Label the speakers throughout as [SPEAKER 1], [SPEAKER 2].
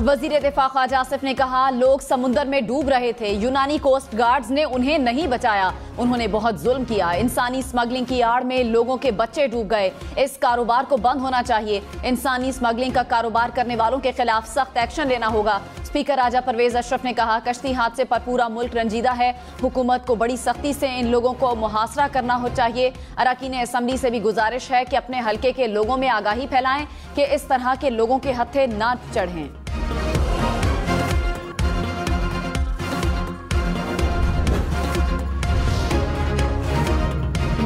[SPEAKER 1] वजीर दिफा ख्वाजा आसिफ ने कहा, लोग समुद्र में डूब रहे थे, यूनानी कोस्ट गार्ड्स ने उन्हें नहीं बचाया। उन्होंने बहुत जुल्म किया। इंसानी स्मगलिंग की आड़ में लोगों के बच्चे डूब गए। इस कारोबार को बंद होना चाहिए। इंसानी स्मगलिंग का कारोबार करने वालों के खिलाफ सख्त एक्शन लेना होगा। स्पीकर राजा परवेज अशरफ ने कहा, कश्ती हादसे पर पूरा मुल्क रंजीदा है। हुकूमत को बड़ी सख्ती से इन लोगों को मुहासरा करना हो चाहिए। अरकान असम्बली से भी गुजारिश है कि अपने हल्के के लोगों में आगाही फैलाएं कि इस तरह के लोगों के हत्थे न चढ़ें।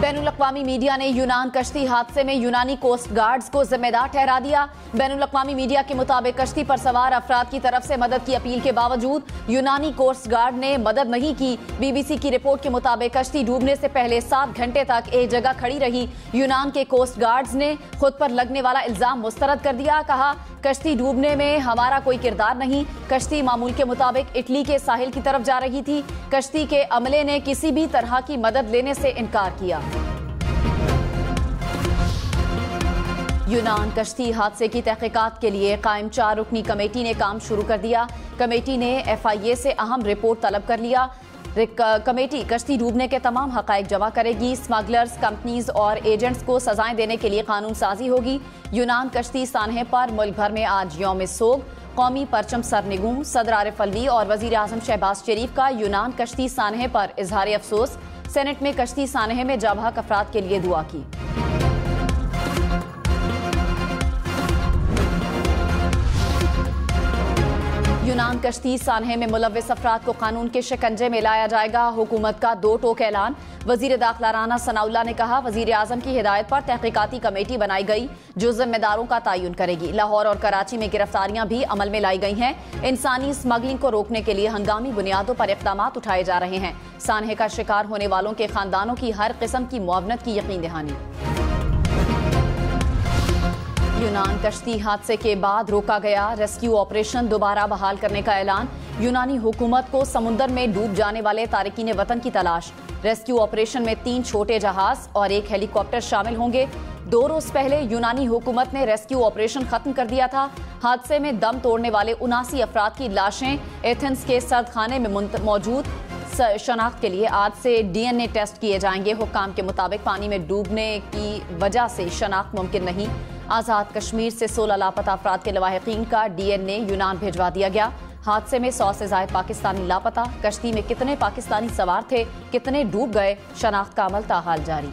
[SPEAKER 1] बैनुल-अक़वामी मीडिया ने यूनान कश्ती हादसे में यूनानी कोस्ट गार्ड्स को जिम्मेदार ठहरा दिया। बैनुल-अक़वामी मीडिया के मुताबिक कश्ती पर सवार अफराद की तरफ से मदद की अपील के बावजूद यूनानी कोस्ट गार्ड ने मदद नहीं की। BBC की रिपोर्ट के मुताबिक कश्ती डूबने से पहले 7 घंटे तक एक जगह खड़ी रही। यूनान के कोस्ट गार्ड्स ने खुद पर लगने वाला इल्जाम मुस्तरद कर दिया। कहा, कश्ती डूबने में हमारा कोई किरदार नहीं। कश्ती मामूल के मुताबिक इटली के साहिल की तरफ जा रही थी। कश्ती के अमले ने किसी भी तरह की मदद लेने से इनकार किया। यूनान कश्ती हादसे की तहकीकात के लिए कायम 4 रुकनी कमेटी ने काम शुरू कर दिया। कमेटी ने FIA से अहम रिपोर्ट तलब कर लिया। कमेटी कश्ती डूबने के तमाम हकायक जमा करेगी। स्मगलर्स, कंपनीज और एजेंट्स को सजाएं देने के लिए कानून साजी होगी। यूनान कश्ती सानहे पर मुल्क भर में आज यौम सोग। कौमी परचम सरनिगूं सदर आरिफ अलवी और वजीर आजम शहबाज शरीफ का यूनान कश्ती सानहे पर इजहार अफसोस। सेनेट में कश्ती सानहे में जाबहक अफराद के लिए दुआ की। यूनान कश्ती सानहे में मुलव्विस अफराद को कानून के शिकंजे में लाया जाएगा। हुकूमत का 2 टोक ऐलान। वजीर दाखिला राना सनाउल्लाह ने कहा, वजीर आजम की हिदायत पर तहकीकाती कमेटी बनाई गई जो जिम्मेदारों का तयन करेगी। लाहौर और कराची में गिरफ्तारियां भी अमल में लाई गई हैं। इंसानी स्मगलिंग को रोकने के लिए हंगामी बुनियादों पर इक़दाम उठाए जा रहे हैं। सानहे का शिकार होने वालों के खानदानों की हर किस्म की मुआवनत की यकीन दहानी। यूनान कश्ती हादसे के बाद रोका गया रेस्क्यू ऑपरेशन दोबारा बहाल करने का ऐलान। यूनानी हुकूमत को समुद्र में डूब जाने वाले तारिकीन वतन की तलाश। रेस्क्यू ऑपरेशन में 3 छोटे जहाज और 1 हेलीकॉप्टर शामिल होंगे। 2 रोज पहले यूनानी हुकूमत ने रेस्क्यू ऑपरेशन खत्म कर दिया था। हादसे में दम तोड़ने वाले 79 अफराद की लाशें एथेंस के सर्दखाने में मौजूद। शनाख्त के लिए आज से DNA टेस्ट किए जाएंगे। हुक्काम के मुताबिक पानी में डूबने की वजह से शनाख्त मुमकिन नहीं। आज़ाद कश्मीर से 16 लापता अफराद के लवाहिकीन का DNA यूनान भिजवा दिया गया। हादसे में 100 से ज़ायद पाकिस्तानी लापता। कश्ती में कितने पाकिस्तानी सवार थे, कितने डूब गए, शनाख्त का अमल ताहाल जारी।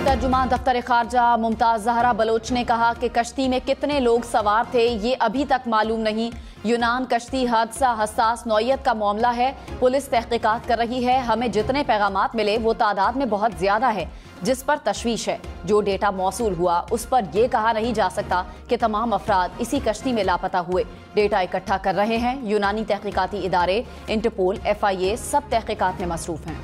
[SPEAKER 1] तर्जुमान दफ्तर खारजा मुमताज जहरा बलोच ने कहा कि कश्ती में कितने लोग सवार थे ये अभी तक मालूम नहीं। यूनान कश्ती हादसा हसास नौयत का मामला है। पुलिस तहकीकात कर रही है। हमें जितने पैगामात मिले वो तादाद में बहुत ज्यादा है जिस पर तशवीश है। जो डेटा मौसूल हुआ उस पर यह कहा नहीं जा सकता कि तमाम अफराद इसी कश्ती में लापता हुए। डेटा इकट्ठा कर रहे हैं यूनानी तहकीकाती इदारे, इंटरपोल, FIA सब तहकीकात में मसरूफ हैं।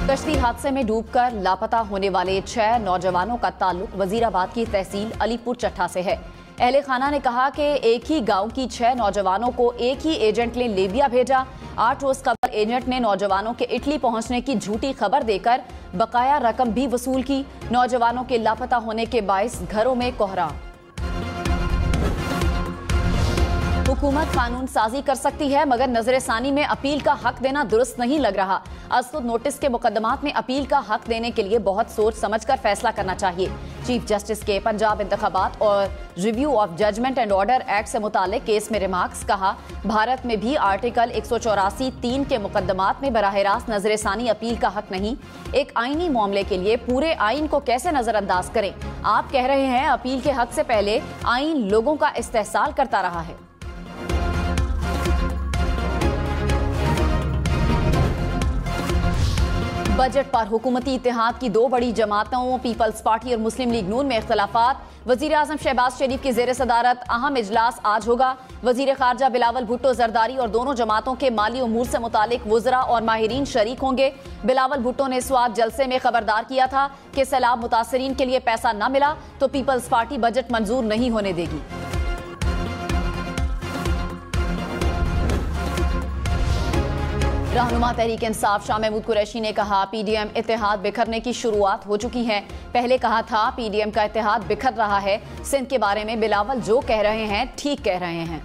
[SPEAKER 1] कश्ती हादसे में डूबकर लापता होने वाले 6 नौजवानों का ताल्लुक वजीराबाद की तहसील अलीपुर चट्टा से है। अहले खाना ने कहा कि एक ही गांव की 6 नौजवानों को एक ही एजेंट ने लीबिया भेजा। 8 रोज कबल एजेंट ने नौजवानों के इटली पहुंचने की झूठी खबर देकर बकाया रकम भी वसूल की। नौजवानों के लापता होने के बाइस घरों में कोहरा। हुकूमत कानून साजी कर सकती है मगर नजरसानी में अपील का हक देना दुरुस्त नहीं लग रहा। असद नोटिस के मुकदमात में अपील का हक देने के लिए बहुत सोच समझकर फैसला करना चाहिए। चीफ जस्टिस के पंजाब इंतखाबात और review of judgment and order act से मुतालिक केस में रिमार्क्स। कहा, भारत में भी आर्टिकल 184(3) के मुकदमात में बराह रास्त नजरसानी अपील का हक नहीं। एक आईनी मामले के लिए पूरे आइन को कैसे नजरअंदाज करें? आप कह रहे हैं अपील के हक से पहले आइन लोगों का इस्तेहसाल करता रहा है। बजट पर हुकूमती इत्तेहाद की 2 बड़ी जमातों पीपल्स पार्टी और मुस्लिम लीग नून में इख्तलाफात। वजीर आजम शहबाज शरीफ की जेर सदारत अहम इजलास आज होगा। वजीर खारजा बिलावल भुट्टो जरदारी और दोनों जमातों के माली उमूर से मुतालिक वज़रा और माहिरीन शरीक होंगे। बिलावल भुट्टो ने स्वाद जलसे में खबरदार किया था कि सैलाब मुतासरीन के लिए पैसा न मिला तो पीपल्स पार्टी बजट मंजूर नहीं होने देगी। रहनुमा तहरीक इंसाफ शाह महमूद कुरैशी ने कहा, पीडीएम इत्तेहाद बिखरने की शुरुआत हो चुकी है। पहले कहा था पीडीएम का इत्तेहाद बिखर रहा है। सिंध के बारे में बिलावल जो कह रहे हैं ठीक कह रहे हैं।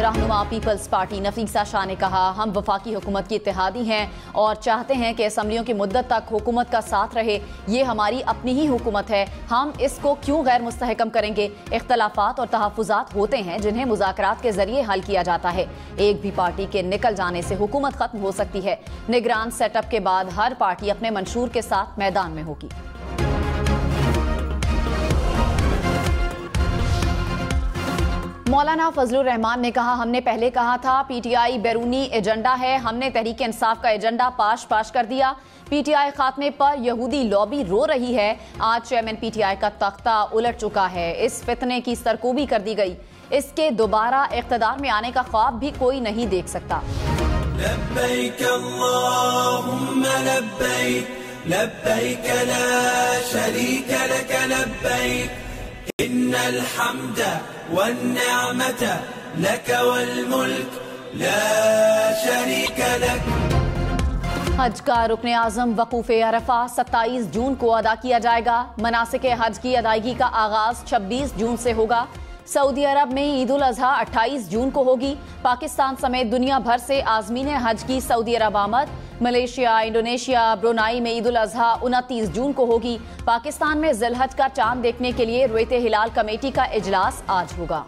[SPEAKER 1] रहनुमा पीपल्स पार्टी नफीसा शाह ने कहा, हम वफाकी हुकूमत की इत्तेहादी हैं और चाहते हैं कि असम्बलियों की मुद्दत तक हुकूमत का साथ रहे। ये हमारी अपनी ही हुकूमत है, हम इसको क्यों गैर मुस्तहकम करेंगे। इख्तलाफात और तहफ़्फ़ुज़ात होते हैं जिन्हें मुज़ाकरात के जरिए हल किया जाता है। एक भी पार्टी के निकल जाने से हुकूमत खत्म हो सकती है। निगरान सेटअप के बाद हर पार्टी अपने मंशूर के साथ मैदान में होगी। मौलाना फजलुर रहमान ने कहा, हमने पहले कहा था पीटीआई बैरूनी एजेंडा है, हमने तहरीक इंसाफ का एजेंडा पाश कर दिया। पीटीआई खात्मे पर यहूदी लॉबी रो रही है। आज चेयरमैन पीटीआई का तख्ता उलट चुका है। इस फितने की सरकोबी कर दी गई। इसके दोबारा इख्तिदार में आने का ख्वाब भी कोई नहीं देख सकता।
[SPEAKER 2] लब्बैक अल्लाहुम्मा लब्बैक, लब्बैक ला शरीक लक लब्बैक, इन्नल हम्द वन्निअमत लक वल मुल्क ला शरीक लक।
[SPEAKER 1] हज का रुकने आज़म वकूफ़े अरफा 27 जून को अदा किया जाएगा। मनासिके हज की अदायगी का आगाज 26 जून से होगा। सऊदी अरब में ईद उल अज़हा 28 जून को होगी। पाकिस्तान समेत दुनिया भर से आज़मीन हज की सऊदी अरब आमद। मलेशिया, इंडोनेशिया, ब्रुनाई में ईद उल अज़हा 29 जून को होगी। पाकिस्तान में ज़िलहज का चांद देखने के लिए रुयते हिलाल कमेटी का इजलास आज होगा।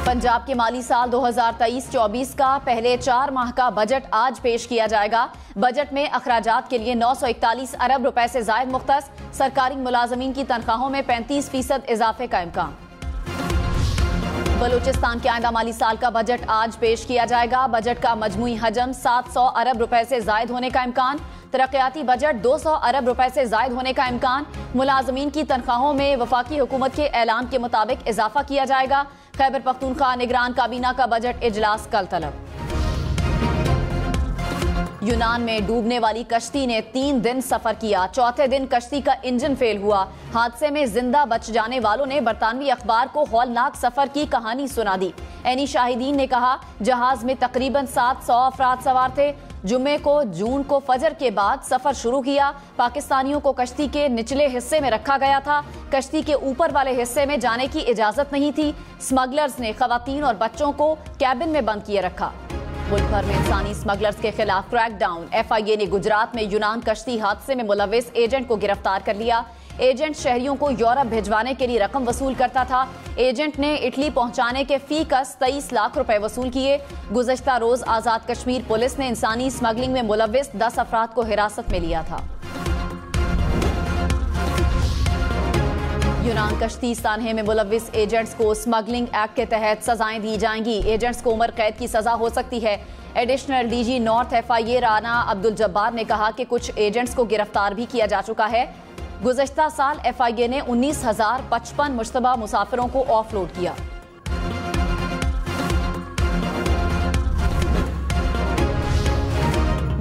[SPEAKER 1] पंजाब के माली साल 2023-24 का पहले 4 माह का बजट आज पेश किया जाएगा। बजट में अखराजात के लिए 941 अरब रुपए से जायद मुख्तस। सरकारी मुलाजमीन की तनख्वाहों में 35% इजाफे का इम्कान। बलूचिस्तान के आइंदा माली साल का बजट आज पेश किया जाएगा। बजट का मजमूई हजम 700 अरब रुपए से जायद होने का इम्कान। तरक्याती बजट 200 अरब रुपए से जायद होने का इम्कान। मुलाजमीन की तनख्वाहों में वफाकी हुकूमत के ऐलान के मुताबिक इजाफा किया जाएगा। खैबर पख्तूनख्वा निगरान काबीना का बजट इजलास कल तलब। यूनान में डूबने वाली कश्ती ने 3 दिन सफर किया। चौथे दिन कश्ती का इंजन फेल हुआ। हादसे में जिंदा बच जाने वालों ने बरतानवी अखबार को हौलनाक सफर की कहानी सुना दी। एनी शाहिदीन ने कहा, जहाज में तकरीबन 700 अफराद सवार थे। जुम्मे को जून को फजर के बाद सफर शुरू किया। पाकिस्तानियों को कश्ती के निचले हिस्से में रखा गया था। कश्ती के ऊपर वाले हिस्से में जाने की इजाजत नहीं थी। स्मगलर्स ने खवातीन और बच्चों को कैबिन में बंद किए रखा। मुल्क भर में इंसानी स्मगलर्स के खिलाफ क्रैकडाउन। FIA ने गुजरात में यूनान कश्ती हादसे में मुलविस एजेंट को गिरफ्तार कर लिया। एजेंट शहरियों को यूरोप भिजवाने के लिए रकम वसूल करता था। एजेंट ने इटली पहुंचाने के फीकस 23 लाख रुपए वसूल किए। गुज़श्ता रोज आजाद कश्मीर पुलिस ने इंसानी स्मगलिंग में मुलविस 10 अफराद को हिरासत में लिया था। यूनान कश्ती सान्हे में मुलविस एजेंट्स को स्मगलिंग एक्ट के तहत सजाएं दी जाएंगी। एजेंट्स को उम्र कैद की सजा हो सकती है। Additional DG north FIA Rana Abdul Jabbar ने कहा कि कुछ एजेंट्स को गिरफ्तार भी किया जा चुका है। गुज़श्ता साल FIA ने 19,055 मुश्तबा मुसाफिरों को ऑफलोड किया।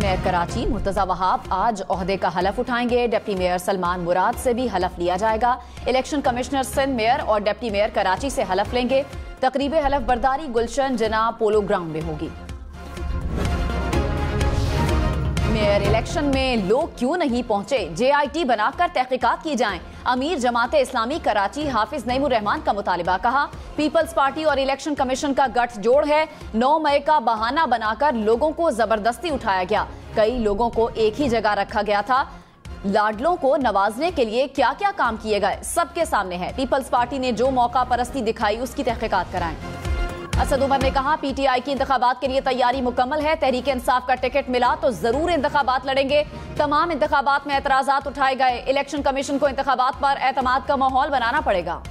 [SPEAKER 1] मेयर कराची मुर्तजा वहाब आज ओहदे का हलफ उठाएंगे। डिप्टी मेयर सलमान मुराद से भी हलफ लिया जाएगा। इलेक्शन कमिश्नर सिंध मेयर और डिप्टी मेयर कराची से हलफ लेंगे। तकरीब हलफ बर्दारी गुलशन जना पोलो ग्राउंड में होगी। मेयर इलेक्शन में लोग क्यों नहीं पहुंचे, JIT बनाकर तहकीकात की जाएं। अमीर जमाते इस्लामी कराची हाफिज नईमुर रहमान का मुतालिबा। कहा, पीपल्स पार्टी और इलेक्शन कमीशन का गठजोड़ है। 9 मई का बहाना बनाकर लोगों को जबरदस्ती उठाया गया। कई लोगों को एक ही जगह रखा गया था। लाडलों को नवाजने के लिए क्या क्या काम किए गए सबके सामने है। पीपल्स पार्टी ने जो मौका परस्ती दिखाई उसकी तहकीकात कराएं। असद उमर ने कहा, PTI की इंतखाबात के लिए तैयारी मुकम्मल है। तहरीक इंसाफ का टिकट मिला तो जरूर इंतखाबात लड़ेंगे। तमाम इंतखाबात में एतराजात उठाए गए। इलेक्शन कमीशन को इंतखाबात पर एतमाद का माहौल बनाना पड़ेगा।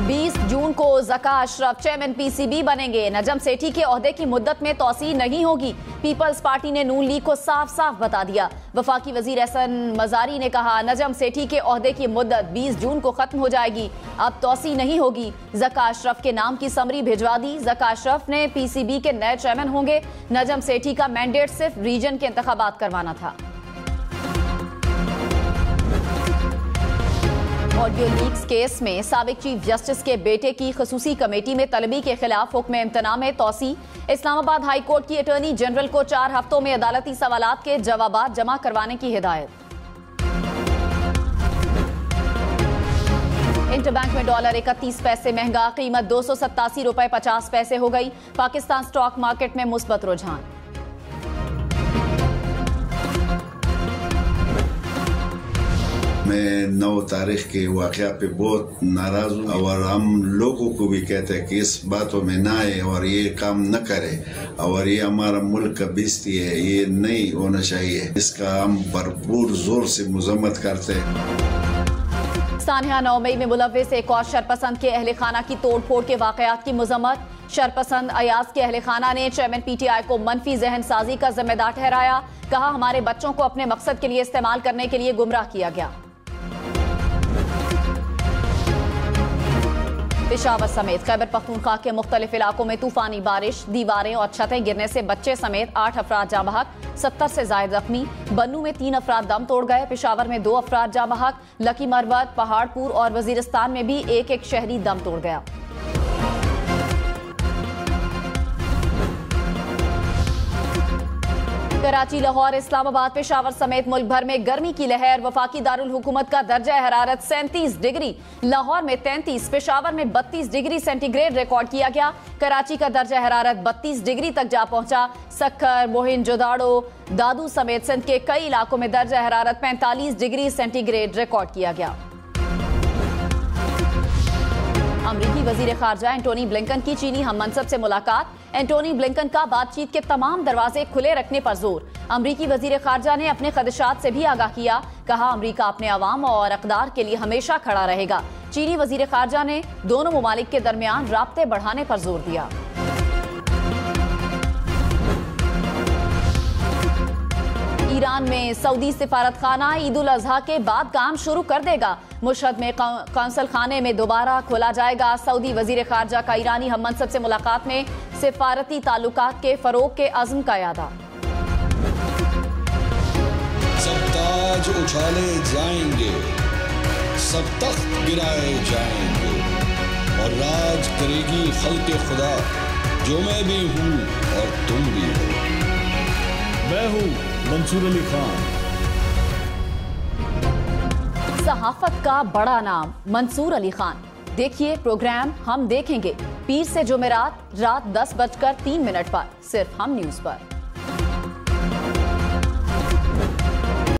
[SPEAKER 1] 20 जून को ज़का अशरफ चेयरमैन PCB बनेंगे। नजम सेठी के ओहदे की मुद्दत में तौसी नहीं होगी। पीपल्स पार्टी ने नून लीग को साफ साफ बता दिया। वफाकी वजीर एहसन मजारी ने कहा, नजम सेठी के ओहदे की मुद्दत 20 जून को खत्म हो जाएगी। अब तौसी नहीं होगी। ज़का अशरफ के नाम की समरी भिजवा दी। ज़का अशरफ ने PCB के नए चेयरमैन होंगे। नजम सेठी का मैंडेट सिर्फ रीजन के इंतखाबात करवाना था। ऑडियो लीक्स केस में साबिक चीफ जस्टिस के बेटे की खसूसी कमेटी में तलबी के खिलाफ हुक्म इम्तना में तौसी। इस्लामाबाद हाई कोर्ट की अटॉर्नी जनरल को 4 हफ्तों में अदालती सवालात के जवाबात जमा करवाने की हिदायत। इंटरबैंक में डॉलर 31 पैसे महंगा, कीमत 287 रुपए 50 पैसे हो गई। पाकिस्तान स्टॉक मार्केट में मुस्बत रुझान।
[SPEAKER 3] मैं 9 तारीख के वाक़या पे बहुत नाराज हूँ और हम लोगों को भी कहते हैं कि इस बातों में ना आए और ये काम न करे और ये हमारा मुल्क का बेइज्जती है, ये नहीं होना चाहिए। इसका हम भरपूर जोर से मजम्मत करते हैं।
[SPEAKER 1] सानिया 9 मई में मुलव्विस एक और शरपसंद के अहल खाना की तोड़ फोड़ के वाकयात की मजम्मत। शरपसंद अयाज के अहल खाना ने चेयरमैन PTI को मनफी जहन साजी का जिम्मेदार ठहराया। कहा, हमारे बच्चों को अपने मकसद के लिए इस्तेमाल करने के लिए गुमराह किया गया। पेशावर समेत खैबर पख्तूनख्वा के मुख्तलिफ इलाकों में तूफानी बारिश, दीवारें और छतें गिरने से बच्चे समेत 8 अफराद जाँ बहक, 70 से जायद जख्मी। बन्नू में 3 अफराद दम तोड़ गए। पेशावर में 2 अफराद जाँ बहक। लकी मरवत, पहाड़पुर और वजीरिस्तान में भी एक शहरी दम तोड़ गया। कराची, लाहौर, इस्लामाबाद, पेशावर समेत मुल्क भर में गर्मी की लहर। वफाकी दारुल हुकूमत का दर्जा हरारत 37 डिग्री, लाहौर में 33, पेशावर में 32 डिग्री सेंटीग्रेड रिकॉर्ड किया गया। कराची का दर्जा हरारत 32 डिग्री तक जा पहुंचा। सक्खर, मोहिंजोदाड़ो, दादू समेत सिंध के कई इलाकों में दर्जा हरारत 45 डिग्री सेंटीग्रेड रिकॉर्ड किया गया। अमरीकी वजीर खारजा एंटोनी ब्लिंकन की चीनी हम मनसब से मुलाकात। एंटोनी ब्लिंकन का बातचीत के तमाम दरवाजे खुले रखने पर जोर। अमरीकी वजीर खारजा ने अपने खदशात से भी आगाह किया। कहा, अमरीका अपने अवाम और अक़दार के लिए हमेशा खड़ा रहेगा। चीनी वजीर खारजा ने दोनों ममालिक के दरमियान राब्ते बढ़ाने पर जोर दिया। ईरान में सऊदी सिफारत खाना ईद उल अजहा के बाद काम शुरू कर देगा। मुशहद में कौंसल खाने में दोबारा खोला जाएगा। सऊदी वजीर खारजा का ईरानी हम मनसब से मुलाकात में सिफारती ताल्लुकात के फरोग के अज़्म का यादा।
[SPEAKER 4] सब ताज उछाले जाएंगे, सब तख्त गिराए जाएंगे और राज करेगी खल्क़े खुदा, जो मैं भी हूँ और तुम भी हो।
[SPEAKER 5] मैं हूँ मंसूर अली खान।
[SPEAKER 1] सहाफत का बड़ा नाम मंसूर अली खान। देखिए प्रोग्राम हम देखेंगे पीर से जुमेरात रात 10:03 पर सिर्फ हम न्यूज पर।